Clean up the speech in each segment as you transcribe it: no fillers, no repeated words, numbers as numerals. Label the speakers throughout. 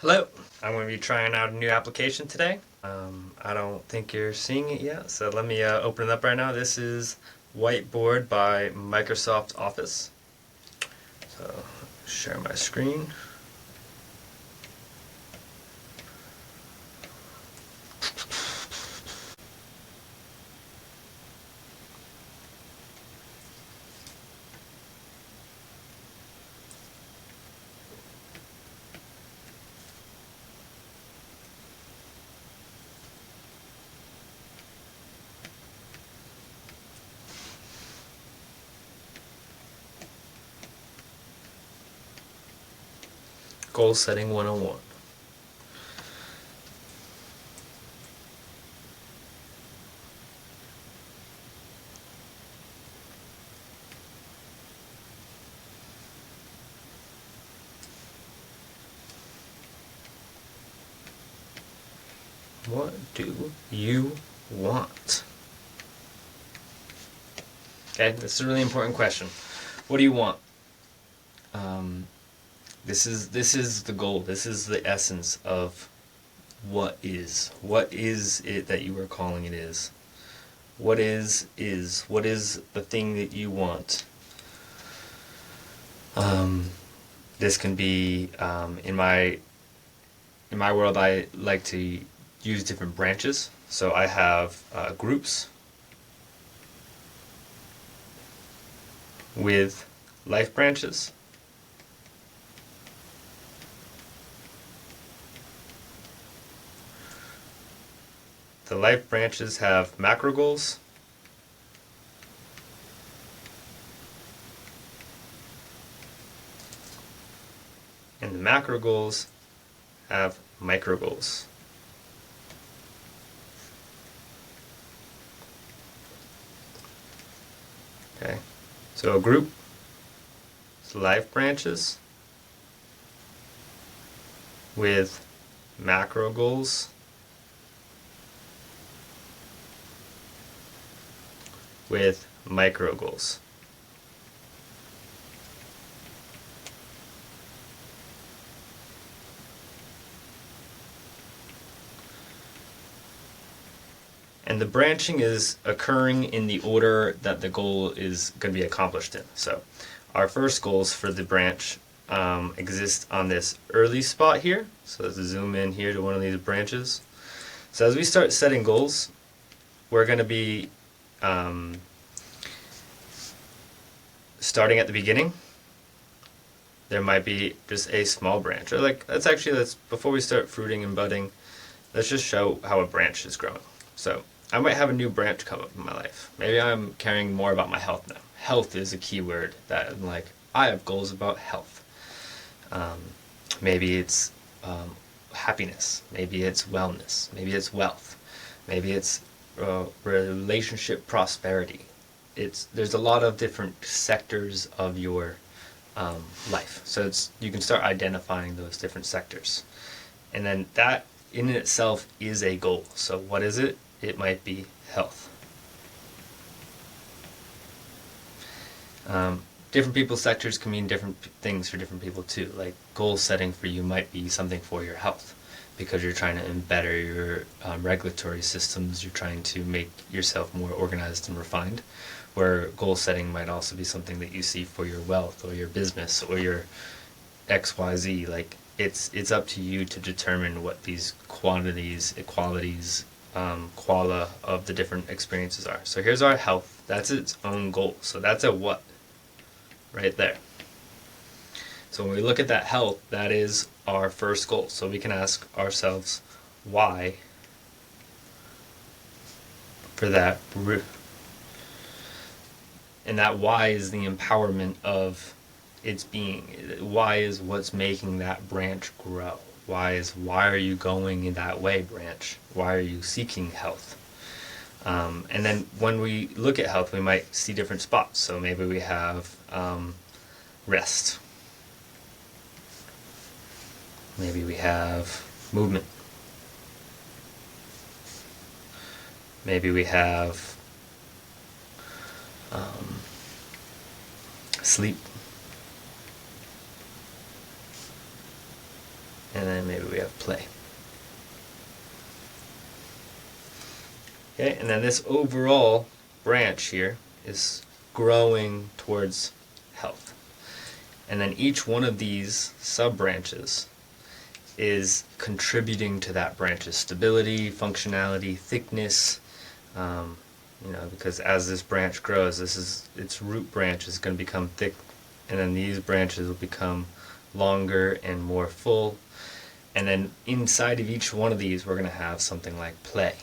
Speaker 1: Hello, I'm going to be trying out a new application today. I don't think you're seeing it yet, so let me open it up right now. This is Whiteboard by Microsoft Office. So, share my screen. Goal Setting 101. What do you want? Okay, this is a really important question. What do you want? This is the goal. This is the essence of what is. What is it that you are calling it is? What is. What is the thing that you want? This can be in my world. I like to use different branches. So I have groups with life branches. The life branches have macro goals. And the macro goals have micro goals. Okay, so a group is life branches with macro goals with micro goals. And the branching is occurring in the order that the goal is going to be accomplished in. So our first goals for the branch exist on this early spot here. So let's zoom in here to one of these branches. So as we start setting goals, we're going to be starting at the beginning. There might be just a small branch. Or let's before we start fruiting and budding, let's just show how a branch is growing. So I might have a new branch come up in my life. Maybe I'm caring more about my health now. Health is a key word that I'm like, I have goals about health. Maybe it's happiness. Maybe it's wellness. Maybe it's wealth. Maybe it's relationship prosperity. There's a lot of different sectors of your life. So you can start identifying those different sectors. And then that in itself is a goal. So what is it? It might be health. Different people's sectors can mean different things for different people too. Like goal setting for you might be something for your health because you're trying to better your regulatory systems. You're trying to make yourself more organized and refined. Where goal setting might also be something that you see for your wealth or your business or your XYZ. Like it's up to you to determine what these quantities, equalities, quala of the different experiences are. So here's our health. That's its own goal. So that's a what right there. So when we look at that health, that is our first goal. So we can ask ourselves why for that. And that why is the empowerment of its being. Why is what's making that branch grow. Why are you going in that way, branch? Why are you seeking health? And then when we look at health, we might see different spots. So maybe we have rest. Maybe we have movement. Maybe we have sleep. and then maybe we have play. Okay, and then this overall branch here is growing towards health. And then each one of these sub-branches is contributing to that branch's stability, functionality, thickness, because as this branch grows, its root branch is going to become thick, and then these branches will become longer and more full. And then inside of each one of these, we're going to have something like play.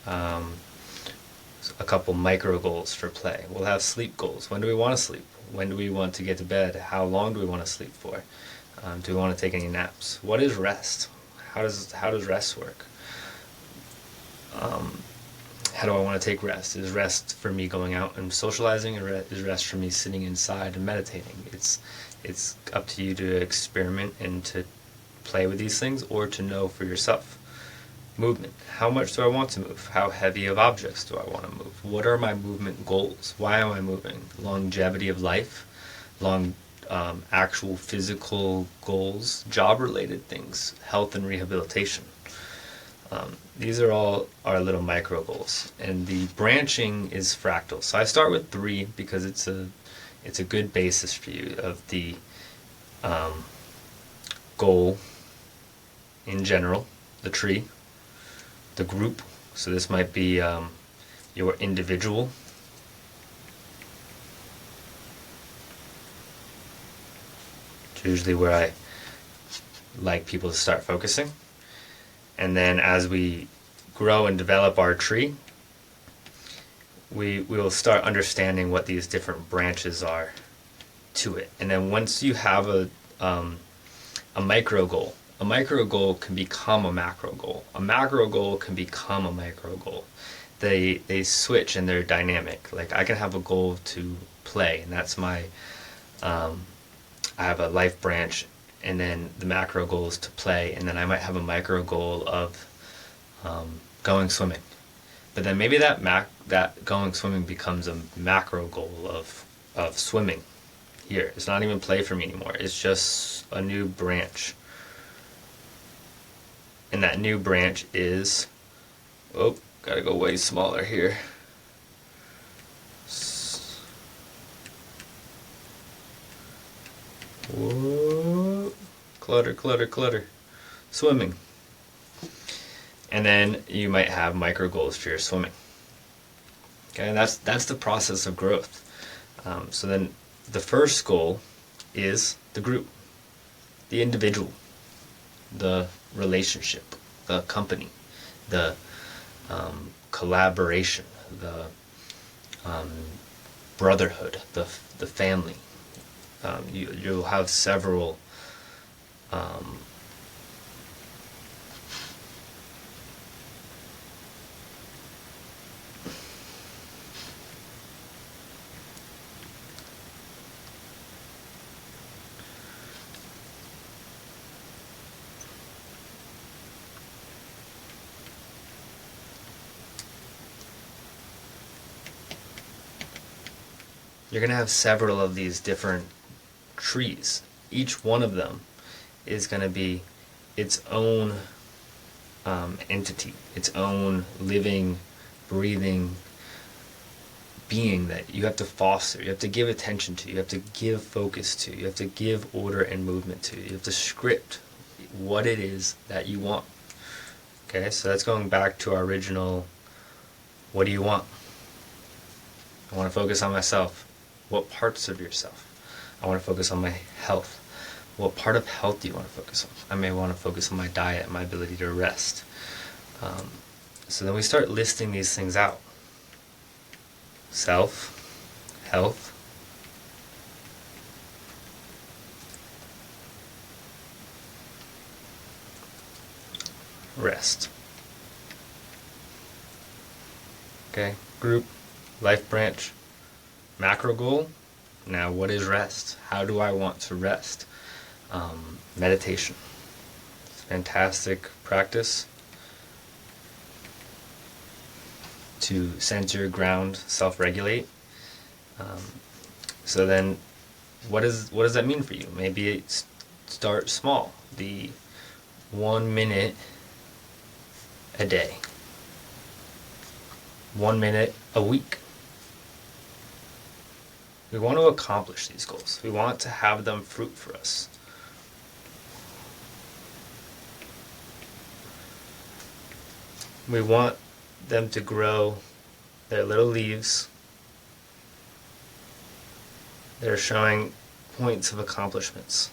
Speaker 1: A couple micro goals for play. We'll have sleep goals. When do we want to sleep? When do we want to get to bed? How long do we want to sleep for? Do we want to take any naps? What is rest? How does rest work? How do I want to take rest? Is rest for me going out and socializing, or is rest for me sitting inside and meditating? It's up to you to experiment and to play with these things, or to know for yourself. Movement. How much do I want to move? How heavy of objects do I want to move? What are my movement goals? Why am I moving? Longevity of life, actual physical goals, job-related things, health and rehabilitation. These are all our little micro goals, and the branching is fractal. So I start with 3 because it's a good basis for you of the goal in general, the tree, the group. So this might be your individual, it's usually where I like people to start focusing. And then as we grow and develop our tree, we will start understanding what these different branches are to it. And then once you have a micro goal can become a macro goal. A macro goal can become a micro goal. They switch and they're dynamic. Like I can have a goal to play, and that's my I have a life branch, and then the macro goal is to play, and then I might have a micro goal of going swimming. But then maybe that going swimming becomes a macro goal of swimming here. It's not even play for me anymore. It's just a new branch. And that new branch is, gotta go way smaller here. Whoa. Clutter. Swimming. And then you might have micro goals for your swimming. Okay, and that's the process of growth. So then the first goal is the group, the individual, the relationship, the company, the collaboration, the brotherhood, the family. You'll have several you're going to have several of these different trees. Each one of them is going to be its own entity, its own living, breathing being that you have to foster, you have to give attention to, you have to give focus to, you have to give order and movement to, you have to script what it is that you want. Okay, so that's going back to our original, what do you want? I want to focus on myself. What parts of yourself? I want to focus on my health. What part of health do you want to focus on? I may want to focus on my diet, my ability to rest. So then we start listing these things out. Self, health, rest. Okay, group, life branch, macro goal. Now what is rest? How do I want to rest? Meditation. It's a fantastic practice to center, ground, self-regulate. So then what does that mean for you? Maybe start small. The 1 minute a day, 1 minute a week. We want to accomplish these goals. We want to have them fruit for us. We want them to grow their little leaves. They're showing points of accomplishments.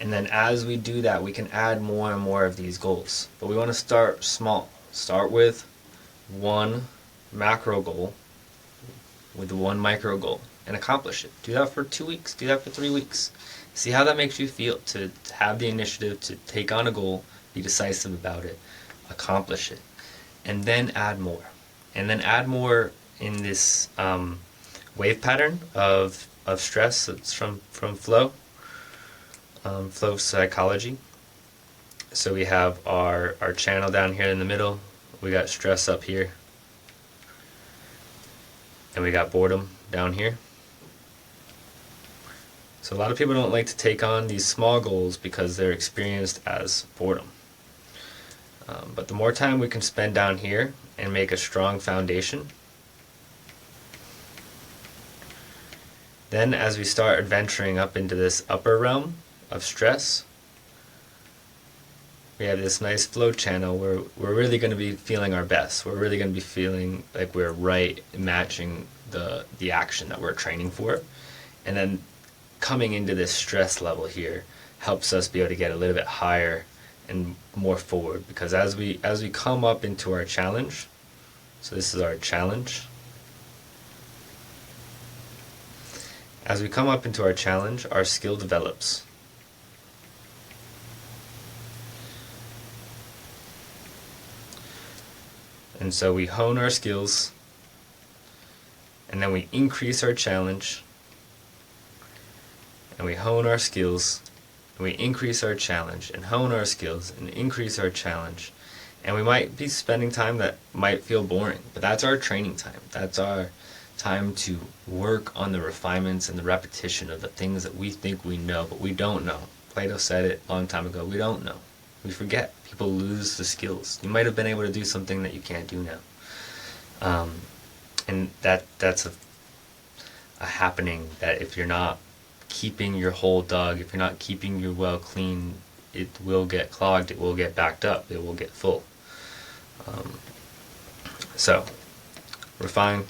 Speaker 1: And then as we do that, we can add more and more of these goals. But we want to start small. Start with one macro goal, with one micro goal, and accomplish it. Do that for 2 weeks. Do that for 3 weeks. See how that makes you feel to have the initiative to take on a goal, be decisive about it, accomplish it, and then add more. And then add more in this wave pattern of stress that's from flow. Flow psychology. So we have our channel down here in the middle, we got stress up here, and we got boredom down here. So a lot of people don't like to take on these small goals because they're experienced as boredom. But the more time we can spend down here and make a strong foundation, then as we start adventuring up into this upper realm of stress, we have this nice flow channel where we're really going to be feeling our best. We're really going to be feeling like we're right matching the action that we're training for. And then coming into this stress level here helps us be able to get a little bit higher and more forward, because as we come up into our challenge, so this is our challenge. As we come up into our challenge, our skill develops. And so we hone our skills, and then we increase our challenge, and we hone our skills, and we increase our challenge, and hone our skills, and increase our challenge. And we might be spending time that might feel boring, but that's our training time. That's our time to work on the refinements and the repetition of the things that we think we know, but we don't know. Plato said it a long time ago, we don't know. We forget. People lose the skills. You might have been able to do something that you can't do now. And that's a happening that if you're not keeping your hole dug, if you're not keeping your well clean, it will get clogged, it will get backed up, it will get full. So, refine,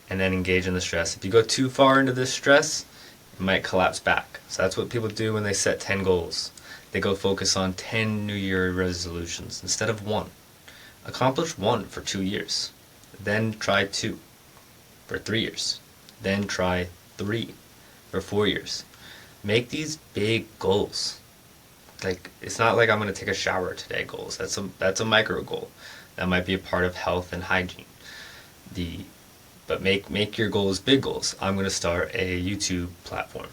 Speaker 1: and then engage in the stress. If you go too far into this stress, it might collapse back. So that's what people do when they set 10 goals. They go focus on 10 New Year resolutions instead of 1. Accomplish 1 for 2 years. Then try 2 for 3 years. Then try 3 for 4 years. Make these big goals. Like, it's not like I'm going to take a shower today goals. That's a micro goal. That might be a part of health and hygiene. But make your goals big goals. I'm going to start a YouTube platform.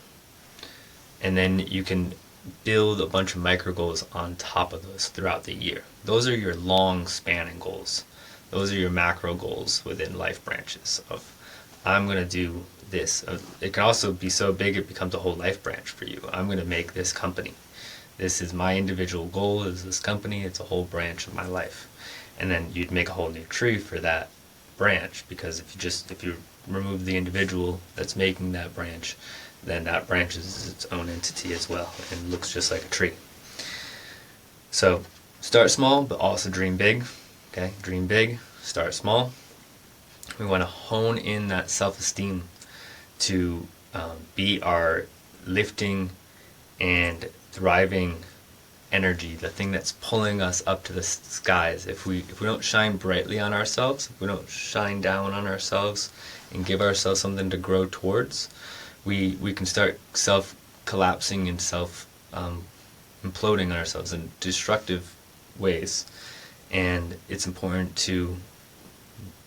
Speaker 1: And then you can build a bunch of micro goals on top of those throughout the year. Those are your long spanning goals. Those are your macro goals within life branches of, I'm going to do this. It can also be so big it becomes a whole life branch for you. I'm going to make this company. This is my individual goal, is this company. It's a whole branch of my life. And then you'd make a whole new tree for that branch, because if you remove the individual that's making that branch, then that branch is its own entity as well and looks just like a tree. So start small, but also dream big. Okay, dream big, start small. We want to hone in that self-esteem to be our lifting and thriving energy, the thing that's pulling us up to the skies. If we don't shine brightly on ourselves, if we don't shine down on ourselves and give ourselves something to grow towards, we can start self-collapsing and self-imploding on ourselves in destructive ways. And it's important to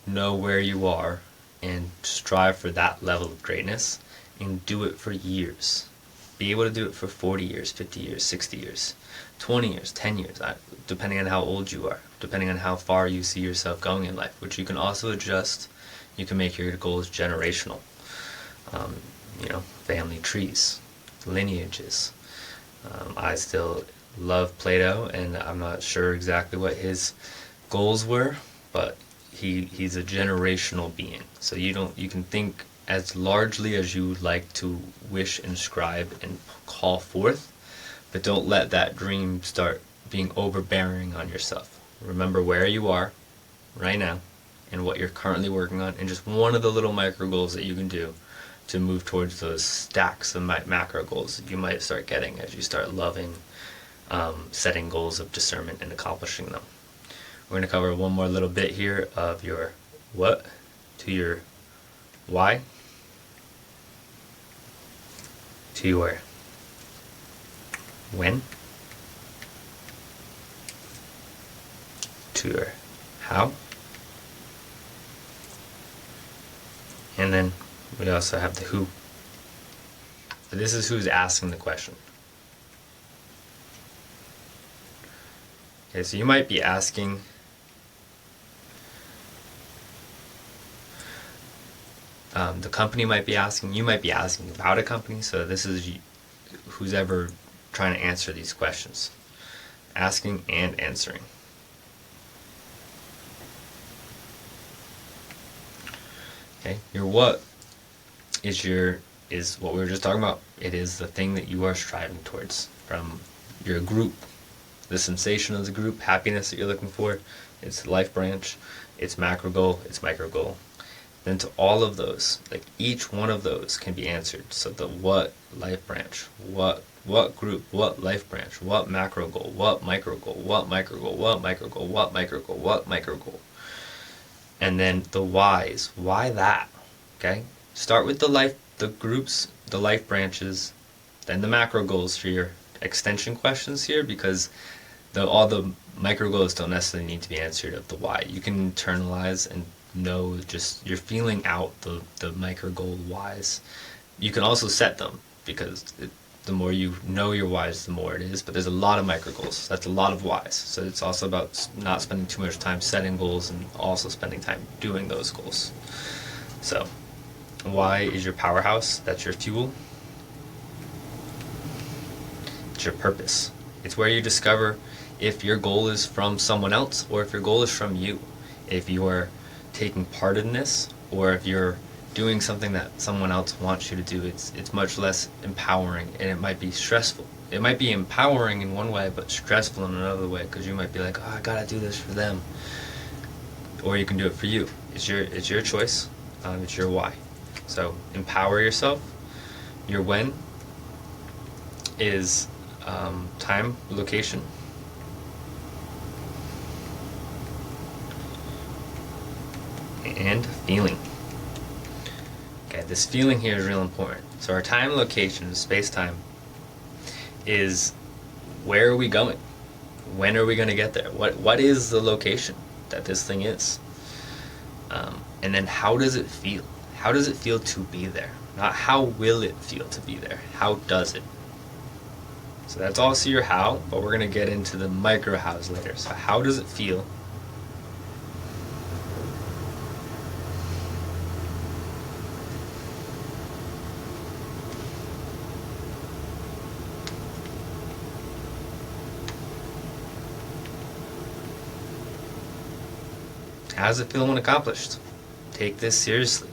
Speaker 1: know where you are and strive for that level of greatness and do it for years. Be able to do it for 40 years, 50 years, 60 years, 20 years, 10 years, depending on how old you are, depending on how far you see yourself going in life, which you can also adjust. You can make your goals generational. Family trees, lineages. I still love Plato, and I'm not sure exactly what his goals were, but he's a generational being. So you can think as largely as you would like to wish and strive and call forth, but don't let that dream start being overbearing on yourself. Remember where you are right now and what you're currently working on, and just one of the little micro goals that you can do to move towards those stacks of macro goals that you might start getting as you start loving setting goals of discernment and accomplishing them. We're going to cover one more little bit here of your what to your why to your when to your how, and then we also have the who. So this is who's asking the question. Okay, so you might be asking, the company might be asking, you might be asking about a company, so this is who's ever trying to answer these questions. Asking and answering. Okay, your what is what we were just talking about. It is the thing that you are striving towards from your group, the sensation of the group, happiness that you're looking for. It's life branch, it's macro goal, it's micro goal. Then to all of those, like each one of those can be answered. So the what life branch, what group, what life branch, what macro goal, what micro goal, what micro goal, what micro goal, what micro goal, what micro goal. And then the whys. Why that? Okay? Start with the groups, the life branches, then the macro goals for your extension questions here, because all the micro goals don't necessarily need to be answered of the why. You can internalize and know, just you're feeling out the micro goal whys. You can also set them, because the more you know your whys, the more it is. But there's a lot of micro goals. That's a lot of whys. So it's also about not spending too much time setting goals and also spending time doing those goals. So why is your powerhouse? That's your fuel. It's your purpose. It's where you discover if your goal is from someone else or if your goal is from you. If you are taking part in this, or if you're doing something that someone else wants you to do, it's much less empowering, and it might be stressful. It might be empowering in one way, but stressful in another way, because you might be like, oh, I gotta do this for them. Or you can do it for you. It's your choice. It's your why. So empower yourself. Your when is time, location. And feeling. Okay, this feeling here is real important. So our time, location, space-time is, where are we going? When are we going to get there? What is the location that this thing is? And then how does it feel? How does it feel to be there? Not how will it feel to be there? How does it? So that's also your how, but we're going to get into the micro hows later. So how does it feel? How does it feel when accomplished? Take this seriously.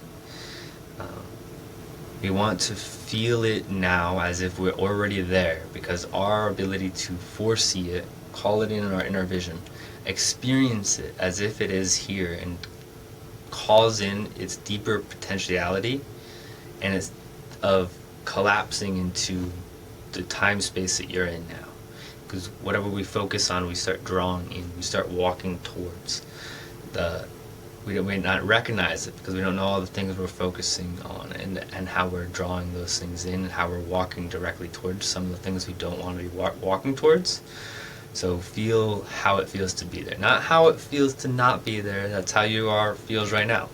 Speaker 1: We want to feel it now as if we're already there, because our ability to foresee it, call it in our inner vision, experience it as if it is here, and calls in its deeper potentiality, and it's of collapsing into the time space that you're in now. Because whatever we focus on, we start drawing in, we start walking towards. We may not recognize it because we don't know all the things we're focusing on, and how we're drawing those things in, and how we're walking directly towards some of the things we don't want to be walking towards. So feel how it feels to be there, not how it feels to not be there. That's how feels right now.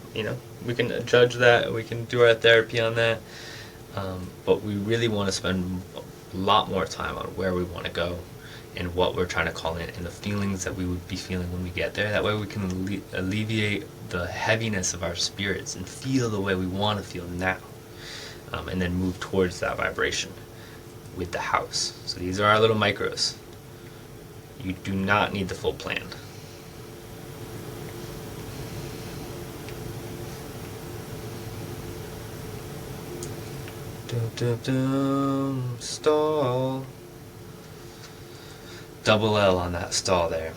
Speaker 1: We can judge that, we can do our therapy on that, but we really want to spend a lot more time on where we want to go and what we're trying to call in, and the feelings that we would be feeling when we get there. That way we can alleviate the heaviness of our spirits and feel the way we want to feel now, and then move towards that vibration. with the house. So these are our little micros. You do not need the full plan. Dum, dum, dum, stall. Double L on that stall there.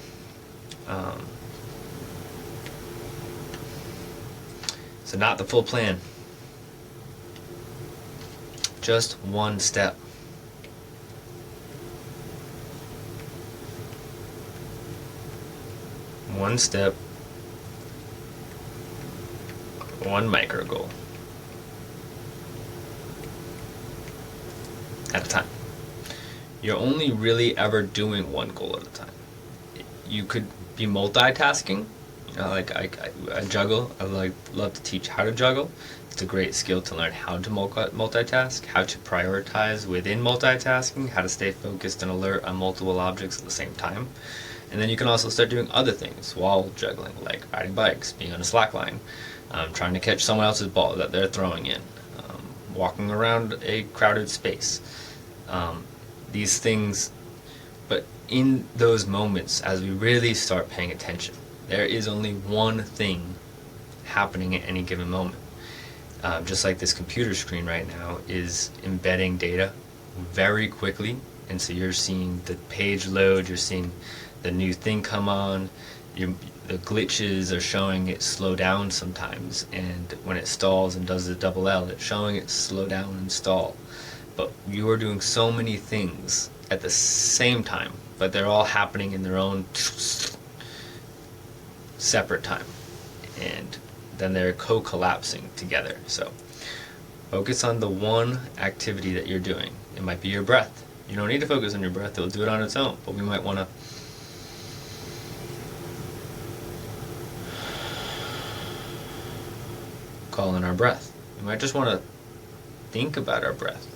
Speaker 1: So not the full plan. Just one step. One step. One micro goal. At a time. You're only really ever doing one goal at a time. You could be multitasking. Like I juggle. I love to teach how to juggle. It's a great skill to learn how to multitask, how to prioritize within multitasking, how to stay focused and alert on multiple objects at the same time. And then you can also start doing other things while juggling, like riding bikes, being on a slack line, trying to catch someone else's ball that they're throwing in, walking around a crowded space. These things, but in those moments, as we really start paying attention, there is only one thing happening at any given moment. Just like this computer screen right now is embedding data very quickly, and so you're seeing the page load, you're seeing the new thing come on, the glitches are showing it slow down sometimes, and when it stalls and does the double L, it's showing it slow down and stall. But you are doing so many things at the same time, but they're all happening in their own separate time, and then they're co-collapsing together. So focus on the one activity that you're doing. It might be your breath. You don't need to focus on your breath, it'll do it on its own, but we might want to call in our breath. We might just want to think about our breath.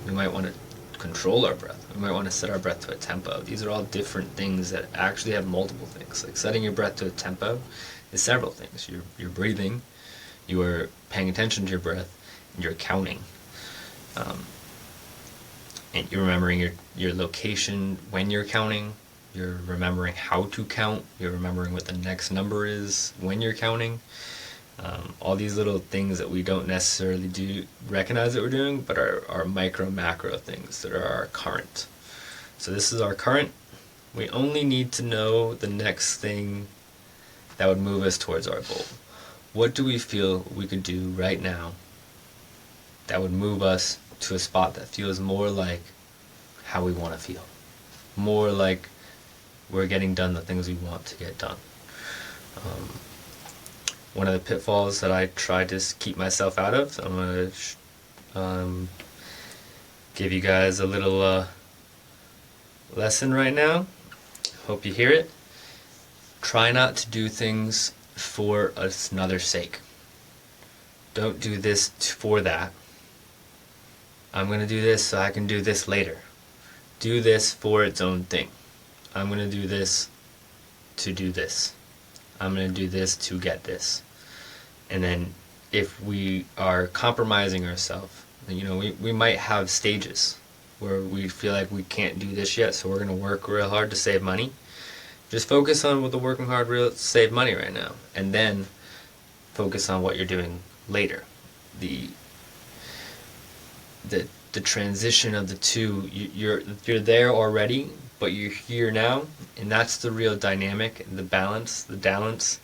Speaker 1: We might want to control our breath. We might want to set our breath to a tempo. These are all different things that actually have multiple things. Like setting your breath to a tempo is several things. You're breathing, you are paying attention to your breath, and you're counting. And you're remembering your location when you're counting. You're remembering how to count. You're remembering what the next number is when you're counting. All these little things that we don't necessarily recognize that we're doing, but are micro macro things that are our current. So this is our current. We only need to know the next thing that would move us towards our goal. What do we feel we could do right now that would move us to a spot that feels more like how we want to feel? More like we're getting done the things we want to get done. One of the pitfalls that I try to keep myself out of, so I'm going to give you guys a little lesson right now. Hope you hear it. Try not to do things for another's sake. Don't do this for that. I'm going to do this so I can do this later. Do this for its own thing. I'm going to do this to do this. I'm going to do this to get this. And then if we are compromising ourselves, we might have stages where we feel like we can't do this yet, so we're going to work real hard to save money. Just focus on what the working hard to save money right now, and then focus on what you're doing later. The transition of the two, you're there already, but you're here now, and that's the real dynamic, the balance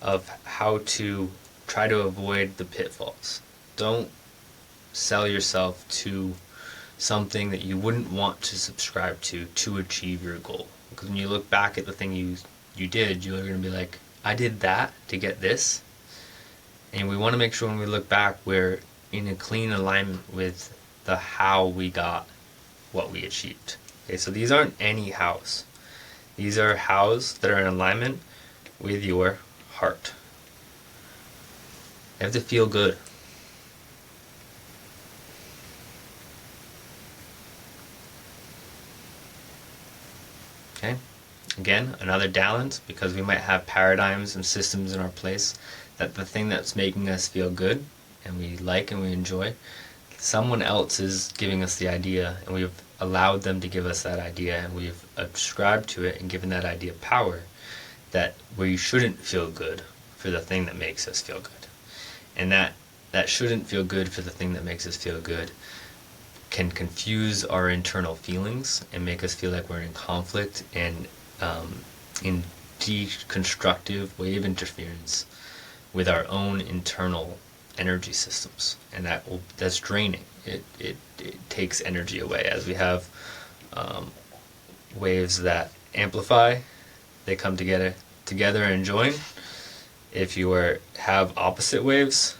Speaker 1: of how to try to avoid the pitfalls. Don't sell yourself to something that you wouldn't want to subscribe to achieve your goal. Because when you look back at the thing you did, you're going to be like, I did that to get this. And we want to make sure when we look back, we're in a clean alignment with the how we got what we achieved. Okay, so these aren't any hows. These are hows that are in alignment with your heart. You have to feel good. Okay? Again, another balance, because we might have paradigms and systems in our place that the thing that's making us feel good and we like and we enjoy, someone else is giving us the idea, and we've allowed them to give us that idea, and we've ascribed to it and given that idea power, that we shouldn't feel good for the thing that makes us feel good. And that shouldn't feel good for the thing that makes us feel good can confuse our internal feelings and make us feel like we're in conflict and in deconstructive wave interference with our own internal energy systems, and that's draining. It takes energy away. As we have waves that amplify, they come together and join. If you have opposite waves,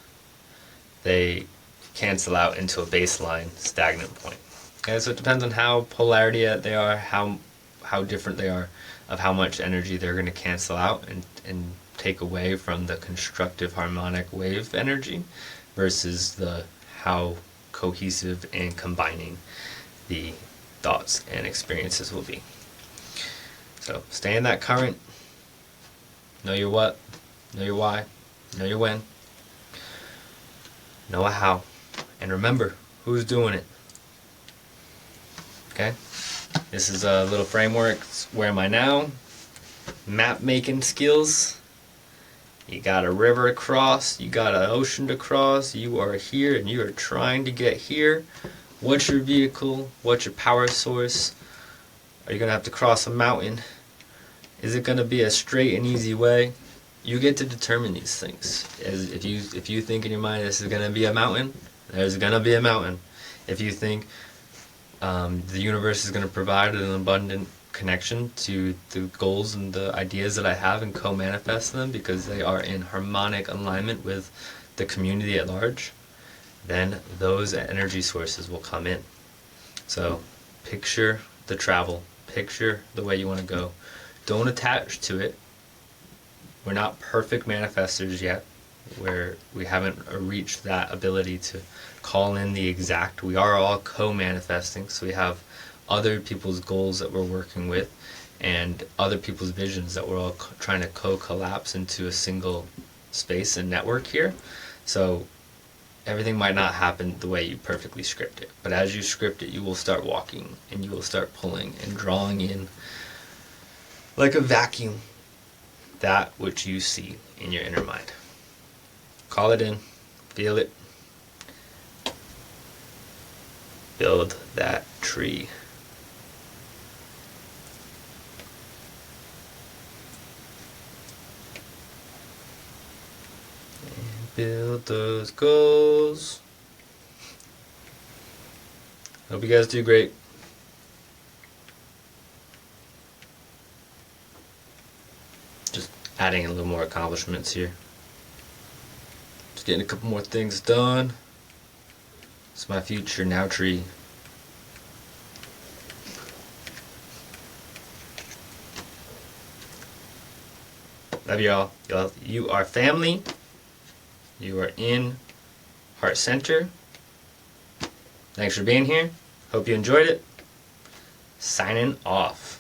Speaker 1: they cancel out into a baseline stagnant point. Okay, so it depends on how polarity they are, how different they are, of how much energy they're going to cancel out and take away from the constructive harmonic wave energy versus how cohesive and combining the thoughts and experiences will be. So stay in that current. Know your what, know your why, know your when, know a how, and remember who's doing it. Okay? This is a little framework. Where am I now? Map making skills. You got a river to cross, you got an ocean to cross, you are here and you are trying to get here. What's your vehicle? What's your power source? Are you going to have to cross a mountain? Is it going to be a straight and easy way? You get to determine these things. If you think in your mind this is going to be a mountain, there's going to be a mountain. If you think the universe is going to provide an abundant connection to the goals and the ideas that I have and co-manifest them because they are in harmonic alignment with the community at large, then those energy sources will come in. So picture the travel, picture the way you want to go. Don't attach to it. We're not perfect manifestors yet, where we haven't reached that ability to call in the exact. We are all co-manifesting, so we have other people's goals that we're working with and other people's visions that we're all trying to co-collapse into a single space and network here. So everything might not happen the way you perfectly script it, but as you script it, you will start walking and you will start pulling and drawing in like a vacuum that which you see in your inner mind. Call it in, feel it, build that tree. Build those goals. Hope you guys do great. Just adding a little more accomplishments here. Just getting a couple more things done. It's my future now tree. Love y'all. You are family. You are in Heart Center. Thanks for being here. Hope you enjoyed it. Signing off.